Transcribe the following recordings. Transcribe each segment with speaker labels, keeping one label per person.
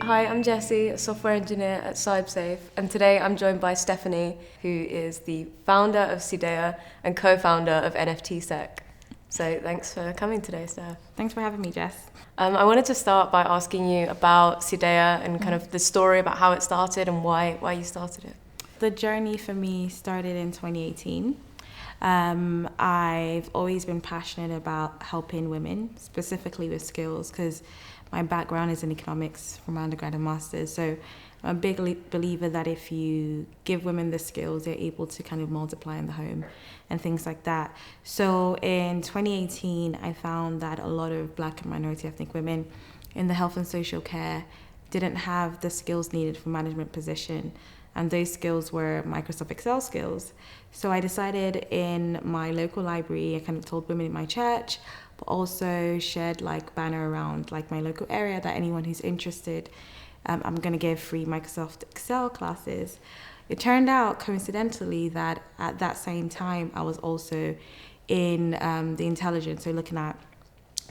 Speaker 1: Hi, I'm Jessie, a software engineer at CybSafe, and today I'm joined by Stephanie, who is the founder of Seidea and co-founder of NFTSec. So thanks for coming today, Steph.
Speaker 2: Thanks for having me, Jess.
Speaker 1: I wanted to start by asking you about Seidea and kind of the story about how it started and why you started it.
Speaker 2: The journey for me started in 2018. I've always been passionate about helping women, specifically with skills, because my background is in economics from my undergrad and master's. So I'm a big believer that if you give women the skills, they're able to kind of multiply in the home and things like that. So in 2018, I found that a lot of Black and minority ethnic women in the health and social care didn't have the skills needed for management position. And those skills were Microsoft Excel skills. So I decided in my local library, I kind of told women in my church, but also shared like banner around like my local area that anyone who's interested, I'm going to give free Microsoft Excel classes. It turned out coincidentally that at that same time, I was also in the intelligence, so looking at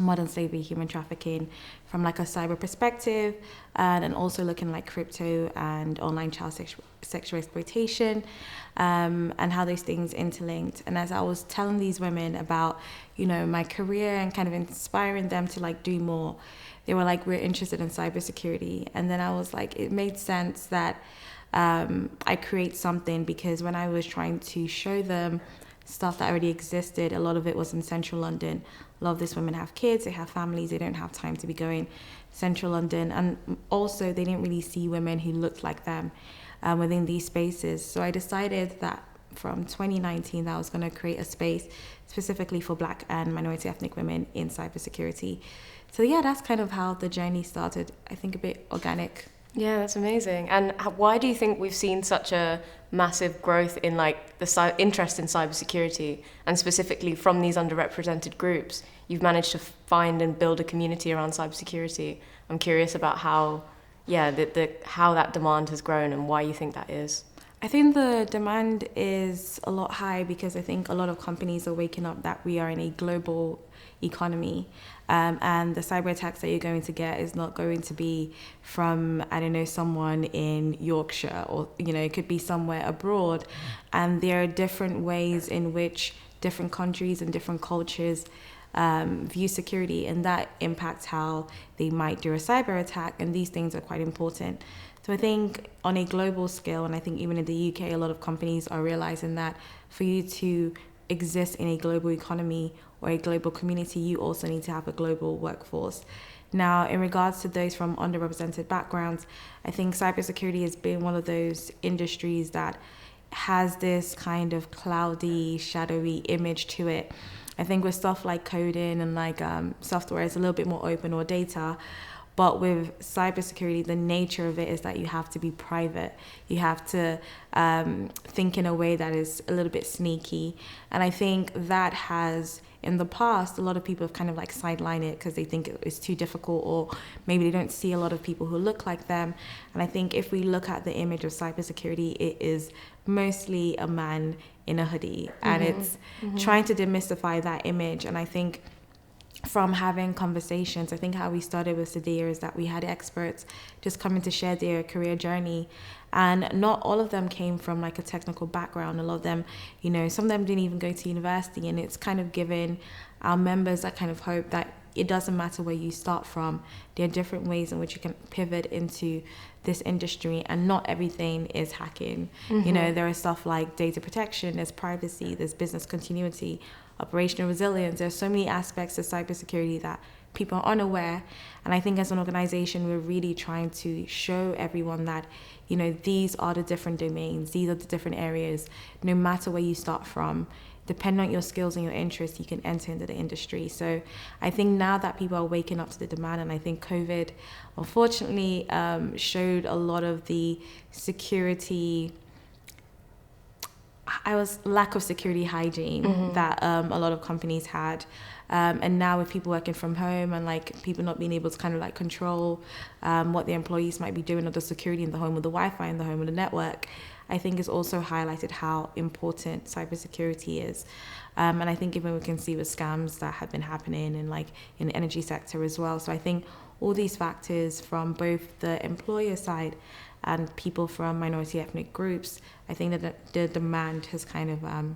Speaker 2: modern slavery, human trafficking from like a cyber perspective, and also looking like crypto and online child sexual exploitation, and how those things interlinked. And as I was telling these women about, you know, my career and kind of inspiring them to like do more, they were like, we're interested in cybersecurity. And then I was like, it made sense that I create something, because when I was trying to show them stuff that already existed, a lot of it was in central London. A lot of these women have kids, they have families, they don't have time to be going central London. And also they didn't really see women who looked like them within these spaces. So I decided that from 2019 that I was going to create a space specifically for Black and minority ethnic women in cybersecurity. So yeah, that's kind of how the journey started. I think a bit organic.
Speaker 1: Yeah, that's amazing. And why do you think we've seen such a massive growth in like the interest in cybersecurity, and specifically from these underrepresented groups? You've managed to find and build a community around cybersecurity. I'm curious about how that demand has grown and why you think that is.
Speaker 2: I think the demand is a lot high because I think a lot of companies are waking up that we are in a global economy, and the cyber attacks that you're going to get is not going to be from, I don't know, someone in Yorkshire, or, you know, it could be somewhere abroad. And there are different ways in which different countries and different cultures view security, and that impacts how they might do a cyber attack, and these things are quite important. So I think on a global scale, and I think even in the UK, a lot of companies are realizing that for you to exist in a global economy or a global community, you also need to have a global workforce. Now, in regards to those from underrepresented backgrounds, I think cybersecurity has been one of those industries that has this kind of cloudy, shadowy image to it. I think with stuff like coding and like software, it's a little bit more open, or data. But with cybersecurity, the nature of it is that you have to be private. You have to think in a way that is a little bit sneaky. And I think that has, in the past, a lot of people have kind of like sidelined it because they think it's too difficult, or maybe they don't see a lot of people who look like them. And I think if we look at the image of cybersecurity, it is mostly a man in a hoodie. And it's trying to demystify that image. And I think from having conversations, I think how we started with Seidea is that we had experts just coming to share their career journey, and not all of them came from like a technical background. A lot of them, you know, some of them didn't even go to university, and it's kind of given our members that kind of hope that it doesn't matter where you start from. There are different ways in which you can pivot into this industry, and not everything is hacking. You know, there is stuff like data protection, there's privacy, there's business continuity, operational resilience. There's so many aspects of cybersecurity that people are unaware. And I think as an organization, we're really trying to show everyone that, you know, these are the different domains, these are the different areas. No matter where you start from, depending on your skills and your interests, you can enter into the industry. So I think now that people are waking up to the demand, and I think COVID, unfortunately, showed a lot of the lack of security hygiene that a lot of companies had. And now with people working from home and like people not being able to kind of like control what their employees might be doing, or the security in the home, or the Wi-Fi in the home, or the network, I think it's also highlighted how important cybersecurity is. And I think even we can see with scams that have been happening in the energy sector as well. So I think all these factors from both the employer side and people from minority ethnic groups, I think that the demand has kind of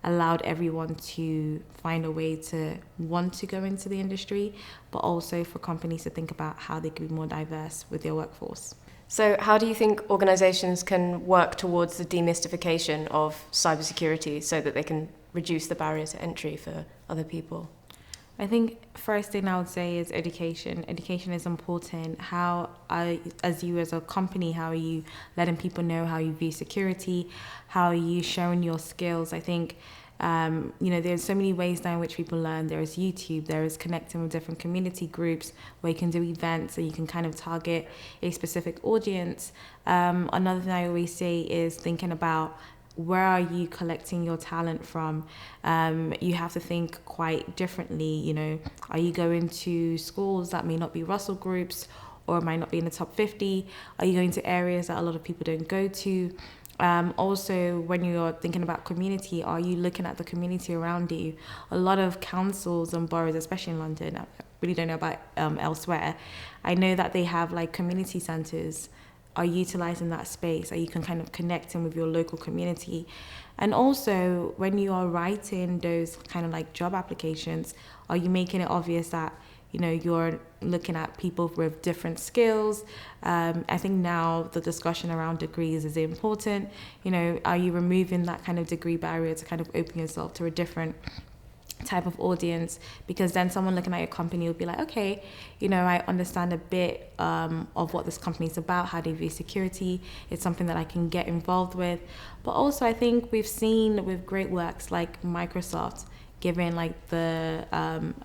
Speaker 2: allowed everyone to find a way to want to go into the industry, but also for companies to think about how they can be more diverse with their workforce.
Speaker 1: So how do you think organizations can work towards the demystification of cybersecurity so that they can reduce the barrier to entry for other people?
Speaker 2: I think first thing I would say is education. Education is important. As a company, how are you letting people know how you view security? How are you showing your skills? I think, there's so many ways now in which people learn. There is YouTube, there is connecting with different community groups where you can do events and you can kind of target a specific audience. Another thing I always say is thinking about where are you collecting your talent from? You have to think quite differently. Are you going to schools that may not be Russell groups or might not be in the top 50? Are you going to areas that a lot of people don't go to? Also, when you're thinking about community, are you looking at the community around you? A lot of councils and boroughs, especially in London, I really don't know about elsewhere. I know that they have community centres. Are utilizing that space, or you can kind of connect in with your local community. And also, when you are writing those kind of job applications, are you making it obvious that you're looking at people with different skills? I think now the discussion around degrees is important. Are you removing that kind of degree barrier to kind of open yourself to a different type of audience? Because then someone looking at your company will be like, okay, I understand a bit of what this company is about, how they view security. It's something that I can get involved with. But also I think we've seen with great works like Microsoft given the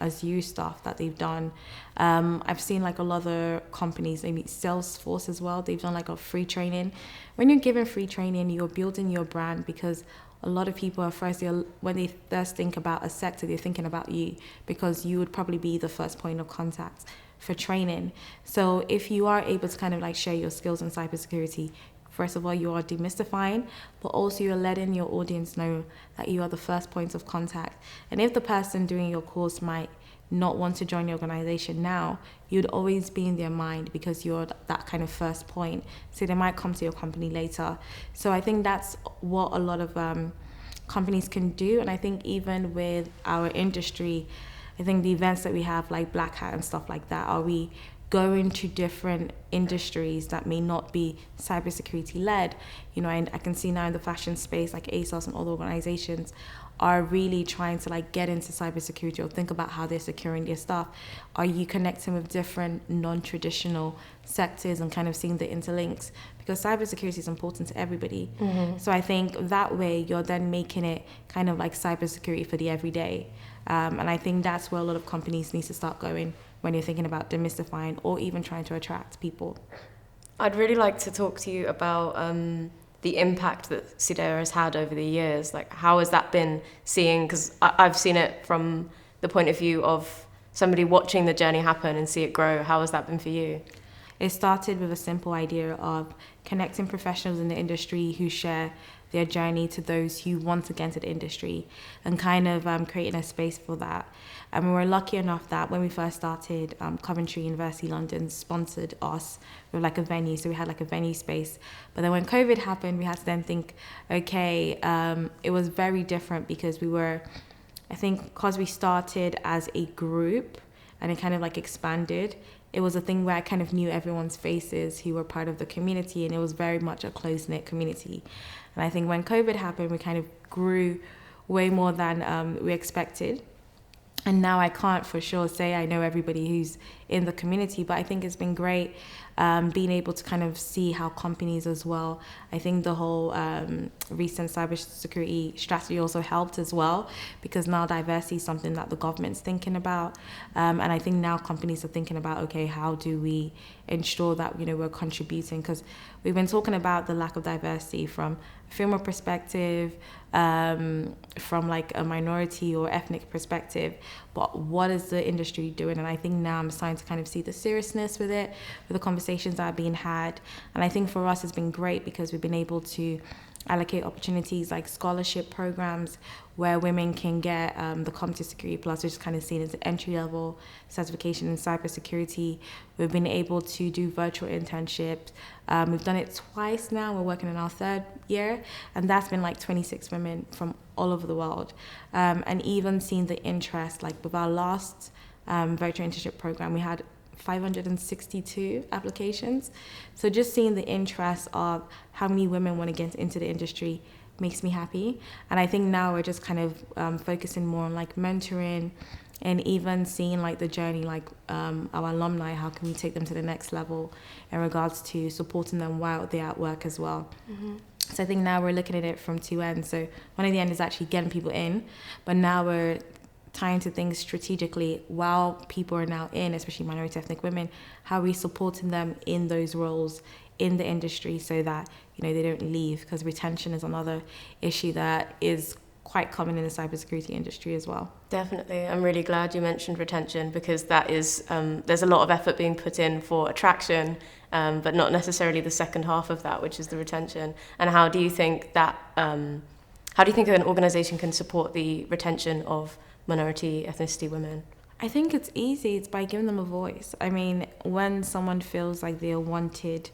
Speaker 2: Azure stuff that they've done. I've seen a lot of companies, maybe Salesforce as well, they've done a free training. When you're given free training, you're building your brand, because a lot of people when they first think about a sector, they're thinking about you, because you would probably be the first point of contact for training. So if you are able to kind of share your skills in cybersecurity, first of all, you are demystifying, but also you're letting your audience know that you are the first point of contact. And if the person doing your course might not want to join the organization now, you'd always be in their mind because you're that kind of first point. So they might come to your company later. So I think that's what a lot of companies can do. And I think even with our industry, I think the events that we have like Black Hat and stuff like that, are we going to different industries that may not be cybersecurity led? And I can see now in the fashion space, like ASOS and other organizations are really trying to get into cybersecurity or think about how they're securing their stuff. Are you connecting with different non-traditional sectors and kind of seeing the interlinks? Because cybersecurity is important to everybody. Mm-hmm. So I think that way you're then making it kind of like cybersecurity for the everyday. And I think that's where a lot of companies need to start going when you're thinking about demystifying or even trying to attract people.
Speaker 1: I'd really like to talk to you about the impact that Seidea has had over the years. How has that been seeing, because I've seen it from the point of view of somebody watching the journey happen and see it grow. How has that been for you?
Speaker 2: It started with a simple idea of connecting professionals in the industry who share their journey to those who want to get into the industry, and kind of creating a space for that. And we were lucky enough that when we first started, Coventry University London sponsored us with a venue. So we had a venue space. But then when COVID happened, we had to then think, okay, it was very different because because we started as a group and it kind of expanded. It was a thing where I kind of knew everyone's faces who were part of the community, and it was very much a close-knit community. And I think when COVID happened, we kind of grew way more than we expected. And now I can't for sure say I know everybody who's in the community, but I think it's been great being able to kind of see how companies as well. I think the whole recent cybersecurity strategy also helped as well, because now diversity is something that the government's thinking about. And I think now companies are thinking about, okay, how do we ensure that we're contributing? Because we've been talking about the lack of diversity from a female perspective, from a minority or ethnic perspective, but what is the industry doing? And I think now I'm starting to kind of see the seriousness with it, with the conversations that are being had. And I think for us it's been great because we've been able to allocate opportunities like scholarship programs where women can get the Computer Security Plus, which is kind of seen as an entry-level certification in cybersecurity. We've been able to do virtual internships. We've done it twice now. We're working in our third year, and that's been like 26 women from all over the world. And even seeing the interest, like with our last virtual internship program, we had 562 applications. So just seeing the interest of how many women want to get into the industry makes me happy. And I think now we're just kind of focusing more on like mentoring and even seeing like the journey, like our alumni, how can we take them to the next level in regards to supporting them while they're at work as well. Mm-hmm. So I think now we're looking at it from two ends. So one of the ends is actually getting people in, but now we're trying to think strategically while people are now in, especially minority ethnic women, how are we supporting them in those roles in the industry so that, you know, they don't leave, because retention is another issue that is quite common in the cybersecurity industry as well.
Speaker 1: Definitely. I'm really glad you mentioned retention, because that is, there's a lot of effort being put in for attraction, but not necessarily the second half of that, which is the retention. And how do you think that, how do you think an organization can support the retention of minority ethnicity women?
Speaker 2: I think it's easy. It's by giving them a voice. I mean, when someone feels like they're wanted,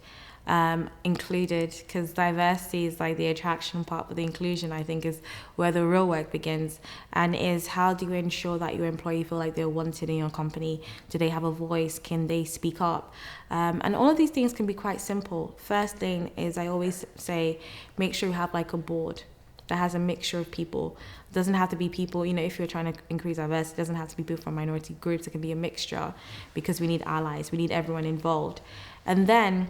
Speaker 2: included, because diversity is like the attraction part, but the inclusion, I think, is where the real work begins, and is how do you ensure that your employee feel like they're wanted in your company? Do they have a voice? Can they speak up? And all of these things can be quite simple. First thing is, I always say, make sure you have like a board that has a mixture of people. It doesn't have to be people, you know, if you're trying to increase diversity, it doesn't have to be people from minority groups. It can be a mixture, because we need allies. We need everyone involved. And then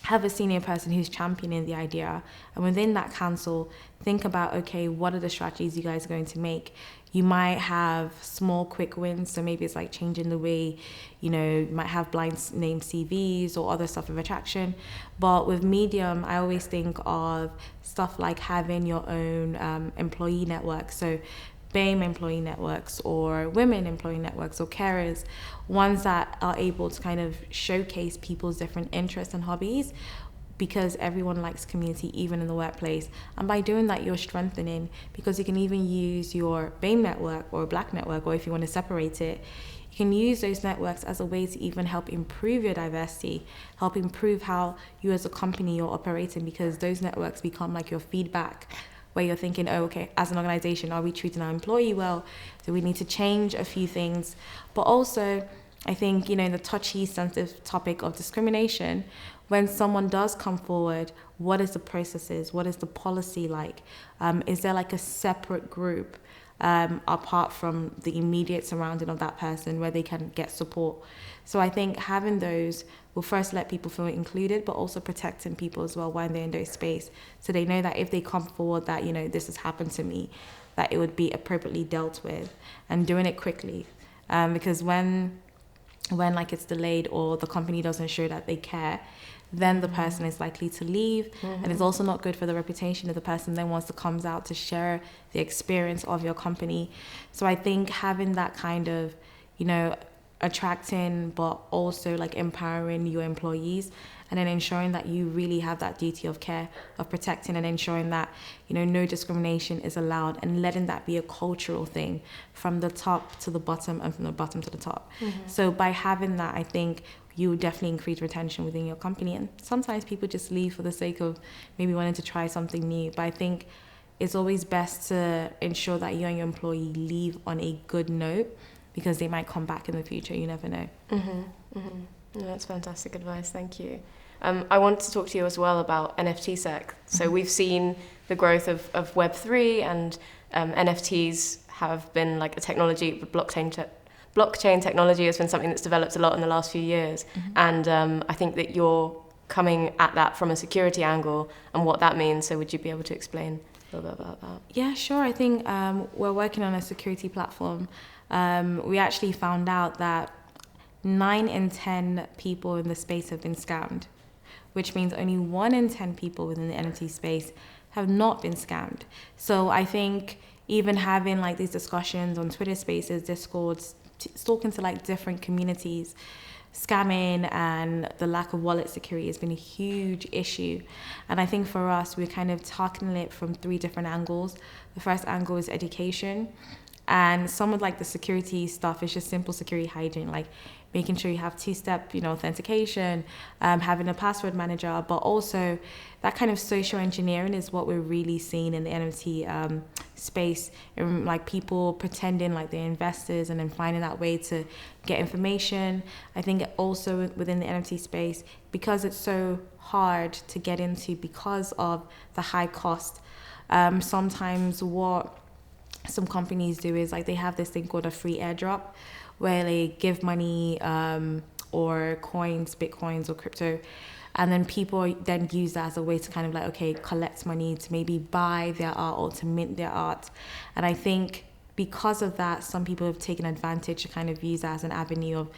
Speaker 2: have a senior person who's championing the idea. And within that council, think about, okay, what are the strategies you guys are going to make? You might have small, quick wins. So maybe it's like changing the way, you know, you might have blind name CVs or other stuff of attraction. But with Medium, I always think of stuff like having your own employee network. So BAME employee networks or women employee networks or carers, ones that are able to kind of showcase people's different interests and hobbies, because everyone likes community, even in the workplace. And by doing that, you're strengthening, because you can even use your BAME network or Black network, or if you want to separate it, you can use those networks as a way to even help improve your diversity, help improve how you as a company you're operating, because those networks become like your feedback, where you're thinking, oh, okay, as an organization, are we treating our employee well? Do we need to change a few things? But also, I think, you know, the touchy, sensitive topic of discrimination, when someone does come forward, what is the processes? What is the policy like? Is there like a separate group apart from the immediate surrounding of that person where they can get support? So I think having those will first let people feel included, but also protecting people as well when they're in those space. So they know that if they come forward that, you know, this has happened to me, that it would be appropriately dealt with, and doing it quickly. Because when like it's delayed or the company doesn't show that they care, then the person is likely to leave. Mm-hmm. And it's also not good for the reputation if the person then wants to come out to share the experience of your company. So I think having that kind of, you know, attracting but also like empowering your employees, and then ensuring that you really have that duty of care of protecting and ensuring that, you know, no discrimination is allowed, and letting that be a cultural thing from the top to the bottom and from the bottom to the top. Mm-hmm. So by having that, I think you definitely increase retention within your company. And sometimes people just leave for the sake of maybe wanting to try something new, but I think it's always best to ensure that you and your employee leave on a good note, because they might come back in the future. You never know.
Speaker 1: Mm-hmm. Mm-hmm. No, that's fantastic advice. Thank you. I wanted to talk to you as well about NFTSec. So mm-hmm. we've seen the growth of Web3, and NFTs have been like a technology. Blockchain technology has been something that's developed a lot in the last few years. Mm-hmm. And I think that you're coming at that from a security angle and what that means. So would you be able to explain a little bit about that?
Speaker 2: Yeah, sure. I think we're working on a security platform. We actually found out that 9 in 10 people in the space have been scammed, which means only 1 in 10 people within the NFT space have not been scammed. So I think even having like these discussions on Twitter Spaces, Discords, talking to like different communities, scamming and the lack of wallet security has been a huge issue. And I think for us, we're kind of tackling it from 3 different angles. The first angle is education. And some of like the security stuff is just simple security hygiene, like making sure you have 2-step, authentication, having a password manager, but also that kind of social engineering is what we're really seeing in the NFT space, and like people pretending like they're investors and then finding that way to get information. I think also within the NFT space, because it's so hard to get into because of the high cost, sometimes what some companies do is like they have this thing called a free airdrop, where they give money or coins, bitcoins or crypto, and then people then use that as a way to kind of like, okay, collect money to maybe buy their art or to mint their art. And I think because of that, some people have taken advantage to kind of use that as an avenue of,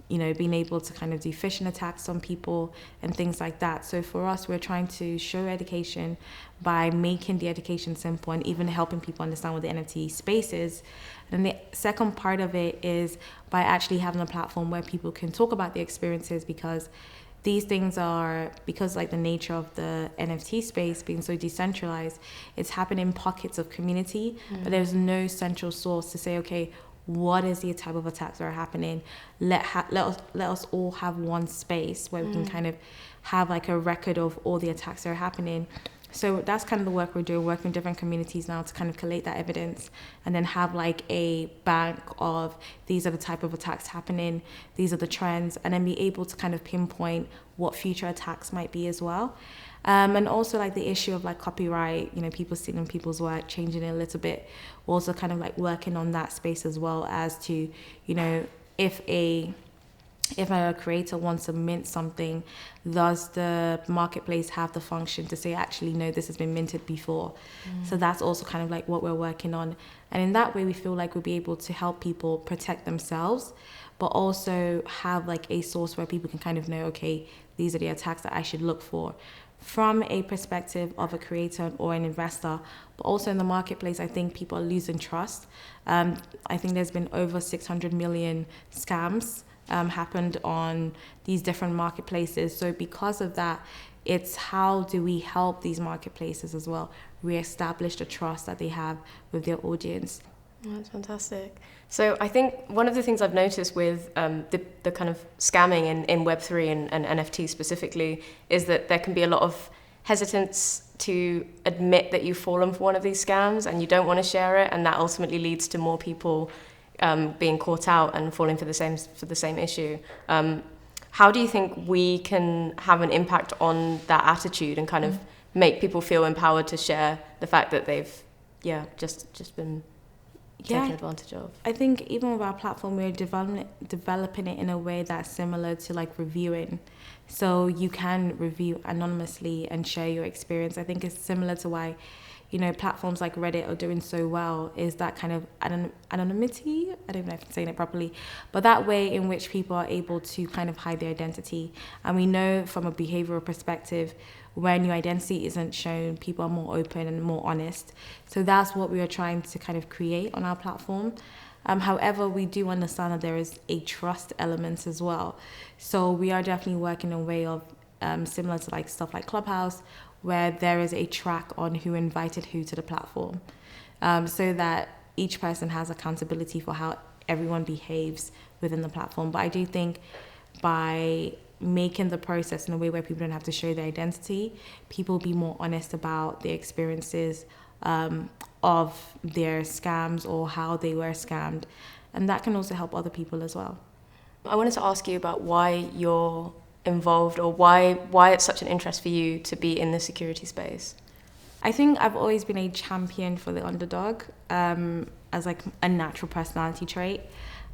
Speaker 2: being able to kind of do phishing attacks on people and things like that. So for us, we're trying to show education by making the education simple and even helping people understand what the NFT space is. And the second part of it is by actually having a platform where people can talk about the experiences, because these things are, because like the nature of the NFT space being so decentralized, it's happening in pockets of community, but there's no central source to say, okay, what is the type of attacks that are happening? Let us all have one space where we can kind of have like a record of all the attacks that are happening. So that's kind of the work we're doing, working with different communities now to kind of collate that evidence and then have like a bank of these are the type of attacks happening, these are the trends, and then be able to kind of pinpoint what future attacks might be as well. And also like the issue of like copyright, people stealing people's work, changing it a little bit. We're also kind of like working on that space as well as to, if a creator wants to mint something, does the marketplace have the function to say, actually, no, this has been minted before? So that's also kind of like what we're working on. And in that way, we feel like we'll be able to help people protect themselves, but also have like a source where people can kind of know, okay, these are the attacks that I should look for from a perspective of a creator or an investor. But also in the marketplace, I think people are losing trust. I think there's been over 600 million scams happened on these different marketplaces. So because of that, it's how do we help these marketplaces as well reestablish the trust that they have with their audience.
Speaker 1: Oh, that's fantastic. So I think one of the things I've noticed with the kind of scamming in Web3 and NFT specifically is that there can be a lot of hesitance to admit that you've fallen for one of these scams and you don't want to share it, and that ultimately leads to more people being caught out and falling for the same issue. How do you think we can have an impact on that attitude and kind of make people feel empowered to share the fact that they've just been taken advantage of?
Speaker 2: I think even with our platform, we're developing it in a way that's similar to like reviewing. So you can review anonymously and share your experience. I think it's similar to why, platforms like Reddit are doing so well, is that kind of anonymity. I don't even know if I'm saying it properly, but that way in which people are able to kind of hide their identity. And we know from a behavioral perspective, when your identity isn't shown, people are more open and more honest. So that's what we are trying to kind of create on our platform. However, we do understand that there is a trust element as well. So we are definitely working in a way of similar to like stuff like Clubhouse, where there is a track on who invited who to the platform, so that each person has accountability for how everyone behaves within the platform. But I do think by making the process in a way where people don't have to show their identity, people will be more honest about their experiences of their scams or how they were scammed. And that can also help other people as well.
Speaker 1: I wanted to ask you about why you're involved, or why it's such an interest for you to be in the security space.
Speaker 2: I think I've always been a champion for the underdog as like a natural personality trait.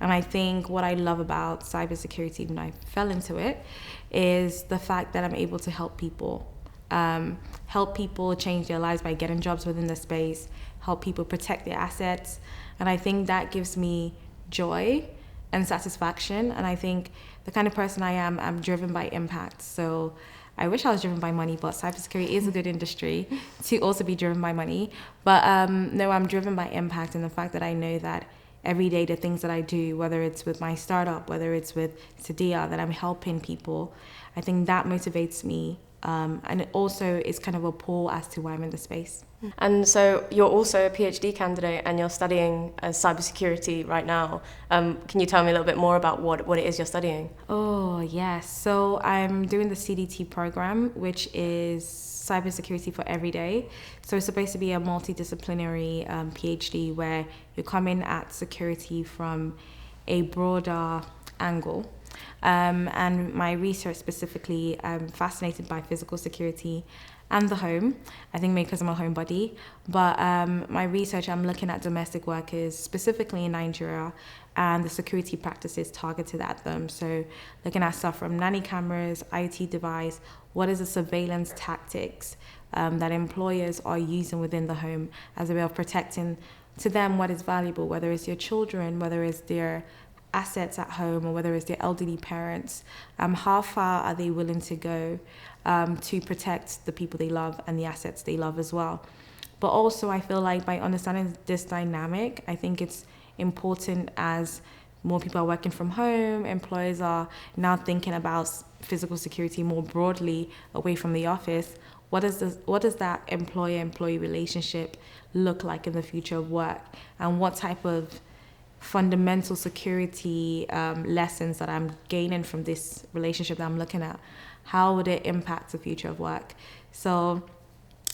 Speaker 2: And I think what I love about cybersecurity, even though I fell into it, is the fact that I'm able to help people change their lives by getting jobs within the space, help people protect their assets. And I think that gives me joy and satisfaction. And I think the kind of person I am, I'm driven by impact. So I wish I was driven by money, but cybersecurity is a good industry to also be driven by money. But no, I'm driven by impact and the fact that I know that every day, the things that I do, whether it's with my startup, whether it's with Seidea, that I'm helping people, I think that motivates me. And it also is kind of a pull as to why I'm in the space.
Speaker 1: And so you're also a PhD candidate and you're studying cybersecurity right now. Can you tell me a little bit more about what it is you're studying?
Speaker 2: Oh, yes. So I'm doing the CDT program, which is cybersecurity for every day. So it's supposed to be a multidisciplinary PhD where you come in at security from a broader angle. And my research specifically, I'm fascinated by physical security and the home. I think maybe because I'm a homebody. But my research, I'm looking at domestic workers, specifically in Nigeria, and the security practices targeted at them. So looking at stuff from nanny cameras, IoT device, what is the surveillance tactics that employers are using within the home as a way of protecting to them what is valuable, whether it's your children, whether it's their assets at home, or whether it's their elderly parents. How far are they willing to go to protect the people they love and the assets they love as well? But also I feel like by understanding this dynamic, I think it's important as more people are working from home, employers are now thinking about physical security more broadly away from the office. What does that employer-employee relationship look like in the future of work? And what type of fundamental security lessons that I'm gaining from this relationship that I'm looking at, how would it impact the future of work? So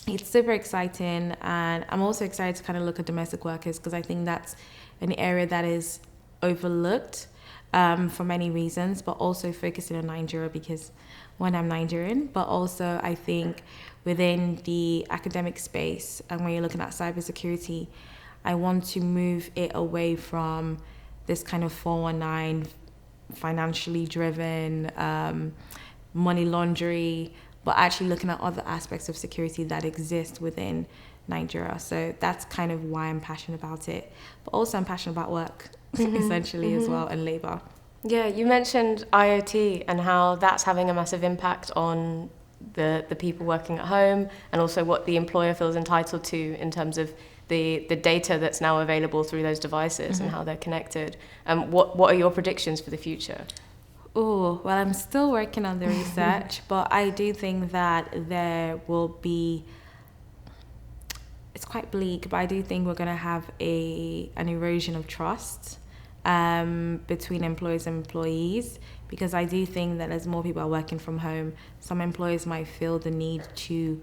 Speaker 2: it's super exciting, and I'm also excited to kind of look at domestic workers because I think that's an area that is overlooked for many reasons, but also focusing on Nigeria because when I'm Nigerian, but also I think within the academic space and when you're looking at cybersecurity, I want to move it away from this kind of 419, financially driven, money laundering, but actually looking at other aspects of security that exist within Nigeria. So that's kind of why I'm passionate about it. But also I'm passionate about work, essentially, as well, and labor.
Speaker 1: Yeah, you mentioned IoT and how that's having a massive impact on the people working at home and also what the employer feels entitled to in terms of the data that's now available through those devices and how they're connected. What are your predictions for the future?
Speaker 2: Oh, well, I'm still working on the research, but I do think that there will be, it's quite bleak, but I do think we're going to have an erosion of trust between employers and employees, because I do think that as more people are working from home, some employers might feel the need to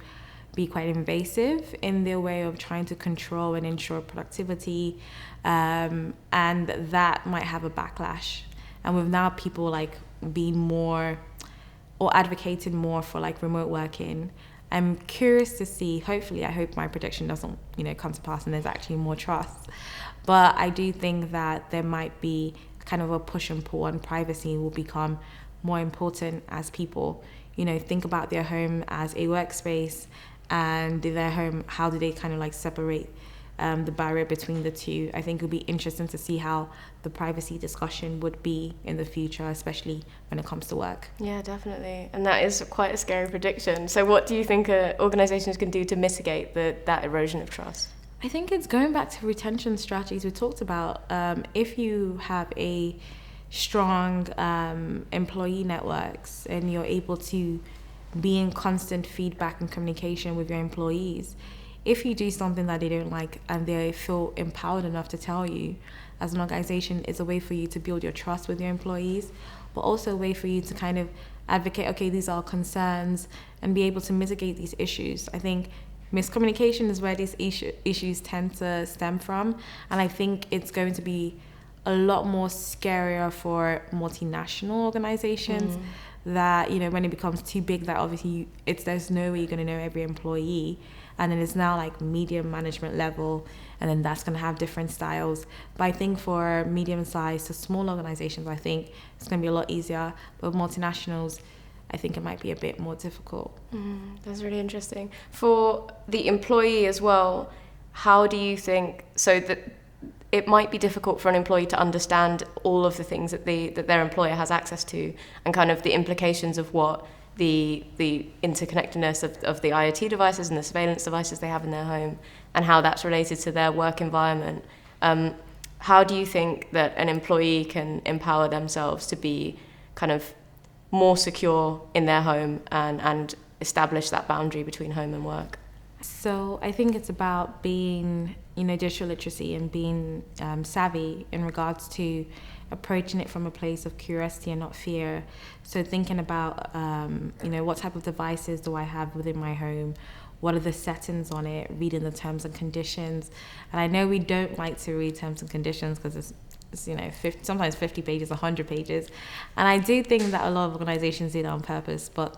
Speaker 2: be quite invasive in their way of trying to control and ensure productivity, and that might have a backlash. And with now people like being more or advocating more for like remote working, I'm curious to see, hopefully, I hope my prediction doesn't, come to pass and there's actually more trust. But I do think that there might be kind of a push and pull, and privacy will become more important as people, think about their home as a workspace, and their home, how do they kind of like separate the barrier between the two. I think it would be interesting to see how the privacy discussion would be in the future, especially when it comes to work.
Speaker 1: Yeah, definitely. And that is quite a scary prediction. So what do you think organizations can do to mitigate that erosion of trust?
Speaker 2: I think it's going back to retention strategies we talked about. If you have a strong employee networks and you're able to be in constant feedback and communication with your employees, if you do something that they don't like and they feel empowered enough to tell you, as an organization, it's a way for you to build your trust with your employees, but also a way for you to kind of advocate, okay, these are concerns, and be able to mitigate these issues. I think miscommunication is where these issues tend to stem from, and I think it's going to be a lot more scarier for multinational organizations that, when it becomes too big, that obviously there's no way you're going to know every employee. And then it's now like medium management level, and then that's going to have different styles. But I think for medium-sized to small organizations, I think it's going to be a lot easier. But with multinationals, I think it might be a bit more difficult.
Speaker 1: That's really interesting. For the employee as well, how do you think, so that it might be difficult for an employee to understand all of the things that their employer has access to, and kind of the implications of what the interconnectedness of the IoT devices and the surveillance devices they have in their home, and how that's related to their work environment. how do you think that an employee can empower themselves to be kind of more secure in their home and establish that boundary between home and work?
Speaker 2: So I think it's about being, digital literacy and being savvy in regards to approaching it from a place of curiosity and not fear. So thinking about, what type of devices do I have within my home? What are the settings on it? Reading the terms and conditions. And I know we don't like to read terms and conditions because it's 50, sometimes 50 pages, 100 pages. And I do think that a lot of organizations do that on purpose, but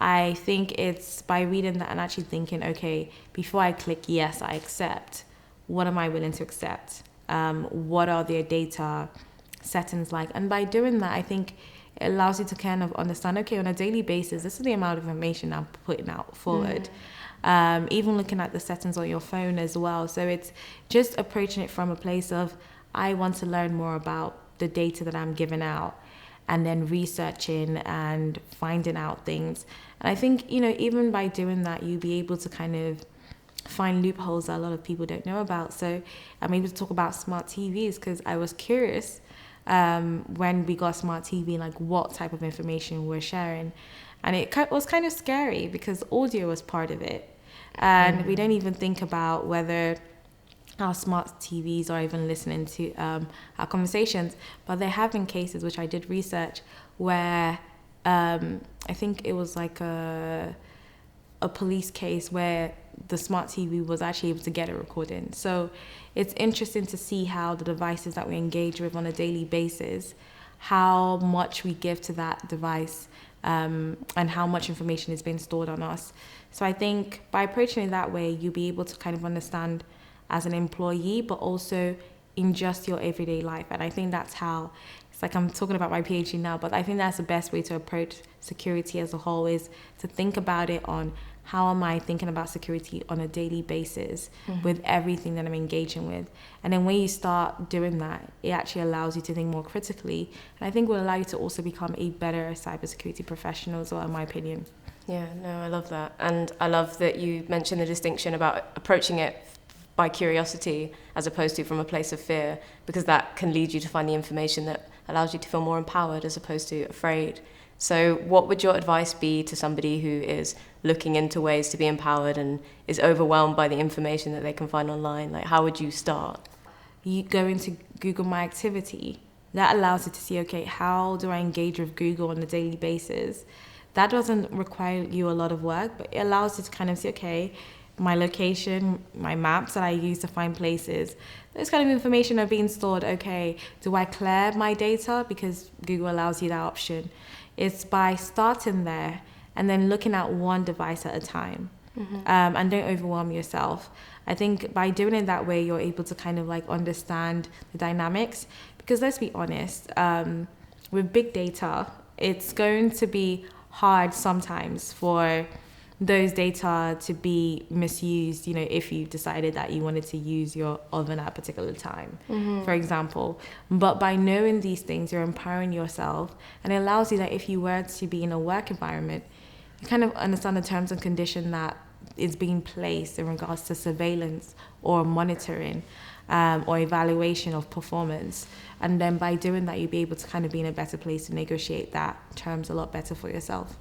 Speaker 2: I think it's by reading that and actually thinking, okay, before I click yes, I accept, what am I willing to accept? What are their data settings like? And by doing that, I think it allows you to kind of understand, okay, on a daily basis, this is the amount of information I'm putting out forward. Even looking at the settings on your phone as well. So it's just approaching it from a place of, I want to learn more about the data that I'm giving out, and then researching and finding out things. And I think, even by doing that, you'll be able to kind of find loopholes that a lot of people don't know about. So I'm able to talk about smart TVs because I was curious when we got smart TV, like what type of information we're sharing. And it was kind of scary because audio was part of it. And we don't even think about whether our smart TVs are even listening to our conversations. But there have been cases, which I did research, where I think it was like a police case where the smart TV was actually able to get a recording. So it's interesting to see how the devices that we engage with on a daily basis, how much we give to that device, and how much information is being stored on us. So I think by approaching it that way, you'll be able to kind of understand as an employee, but also in just your everyday life. And I think that's how, it's like I'm talking about my PhD now, but I think that's the best way to approach security as a whole, is to think about it on how am I thinking about security on a daily basis with everything that I'm engaging with. And then when you start doing that, it actually allows you to think more critically. And I think will allow you to also become a better cybersecurity professional as well, in my opinion.
Speaker 1: Yeah, no, I love that. And I love that you mentioned the distinction about approaching it by curiosity as opposed to from a place of fear, because that can lead you to find the information that allows you to feel more empowered as opposed to afraid. So what would your advice be to somebody who is looking into ways to be empowered and is overwhelmed by the information that they can find online? Like, how would you start?
Speaker 2: You go into Google My Activity. That allows you to see, okay, how do I engage with Google on a daily basis? That doesn't require you a lot of work, but it allows you to kind of see, okay, my location, my maps that I use to find places, those kind of information are being stored. Okay, do I clear my data? Because Google allows you that option. It's by starting there and then looking at one device at a time. And don't overwhelm yourself. I think by doing it that way, you're able to kind of like understand the dynamics. Because let's be honest, with big data, it's going to be hard sometimes for those data to be misused, if you decided that you wanted to use your oven at a particular time, for example. But by knowing these things, you're empowering yourself, and it allows you that if you were to be in a work environment, you kind of understand the terms and condition that is being placed in regards to surveillance or monitoring or evaluation of performance. And then by doing that, you'll be able to kind of be in a better place to negotiate that terms a lot better for yourself.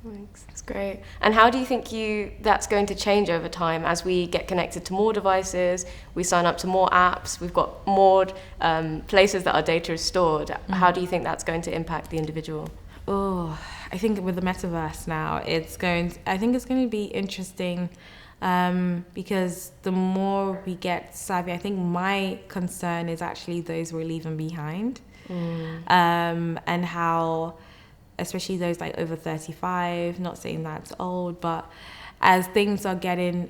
Speaker 1: Thanks. That's great. And how do you think that's going to change over time as we get connected to more devices, we sign up to more apps, we've got more places that our data is stored? How do you think that's going to impact the individual?
Speaker 2: Oh, I think with the metaverse now, I think it's going to be interesting because the more we get savvy, I think my concern is actually those we're leaving behind, and how, especially those like over 35, not saying that's old, but as things are getting,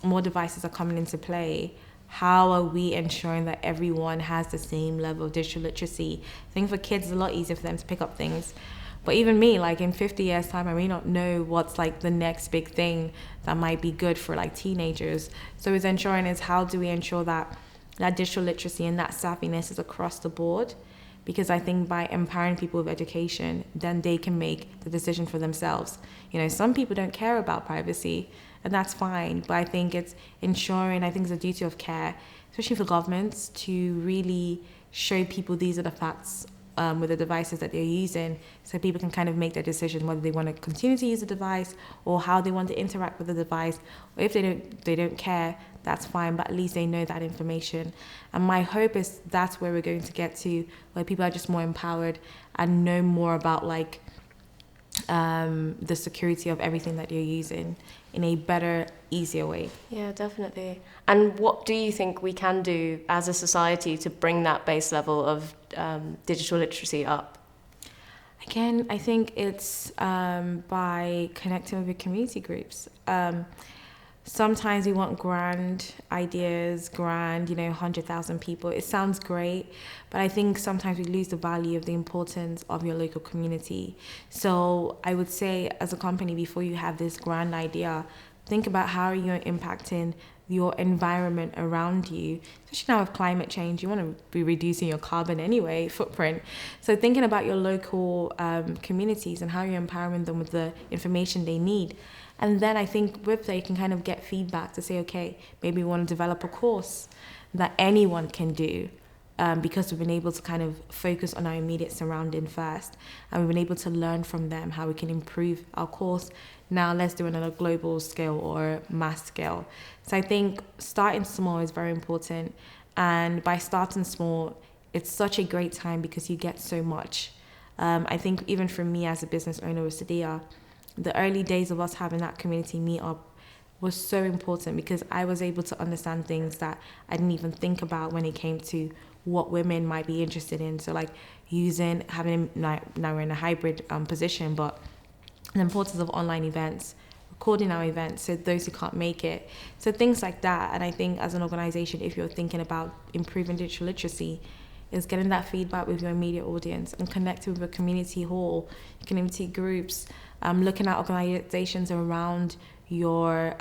Speaker 2: more devices are coming into play, how are we ensuring that everyone has the same level of digital literacy? I think for kids, it's a lot easier for them to pick up things. But even me, like in 50 years time, I may not know what's like the next big thing that might be good for like teenagers. So it's ensuring is how do we ensure that digital literacy and that savviness is across the board? Because I think by empowering people with education, then they can make the decision for themselves. Some people don't care about privacy, and that's fine. But I think it's ensuring, I think it's a duty of care especially for governments, to really show people these are the facts with the devices that they're using, so people can kind of make their decision whether they want to continue to use the device or how they want to interact with the device. Or if they don't care, that's fine, but at least they know that information. And my hope is that's where we're going to get to, where people are just more empowered and know more about like the security of everything that you're using in a better, easier way.
Speaker 1: Yeah, definitely. And what do you think we can do as a society to bring that base level of digital literacy up?
Speaker 2: Again, I think it's by connecting with your community groups. Sometimes we want grand ideas, 100,000 people. It sounds great, but I think sometimes we lose the value of the importance of your local community. So I would say, as a company, before you have this grand idea, think about how you're impacting your environment around you, especially now with climate change. You want to be reducing your carbon anyway footprint. So thinking about your local communities and how you're empowering them with the information they need. And then I think with that, you can kind of get feedback to say, okay, maybe we want to develop a course that anyone can do, because we've been able to kind of focus on our immediate surrounding first. And we've been able to learn from them how we can improve our course. Now let's do it on a global scale or mass scale. So I think starting small is very important. And by starting small, it's such a great time because you get so much. I think even for me as a business owner with Seidea, the early days of us having that community meetup was so important because I was able to understand things that I didn't even think about when it came to what women might be interested in. So like now we're in a hybrid position, but the importance of online events, recording our events, so those who can't make it. So things like that. And I think as an organization, if you're thinking about improving digital literacy, is getting that feedback with your immediate audience and connecting with a community hall, community groups, looking at organizations around your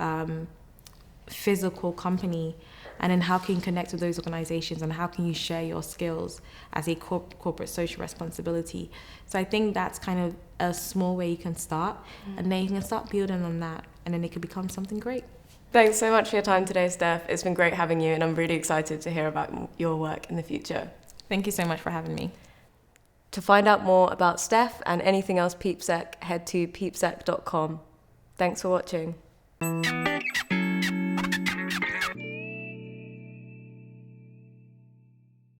Speaker 2: physical company, and then how can you connect with those organizations and how can you share your skills as a corporate social responsibility. So I think that's kind of a small way you can start, and then you can start building on that, and then it could become something great.
Speaker 1: Thanks so much for your time today, Steph. It's been great having you, and I'm really excited to hear about your work in the future.
Speaker 2: Thank you so much for having me.
Speaker 1: To find out more about Steph and anything else PeepSec, head to peepsec.com. Thanks for watching.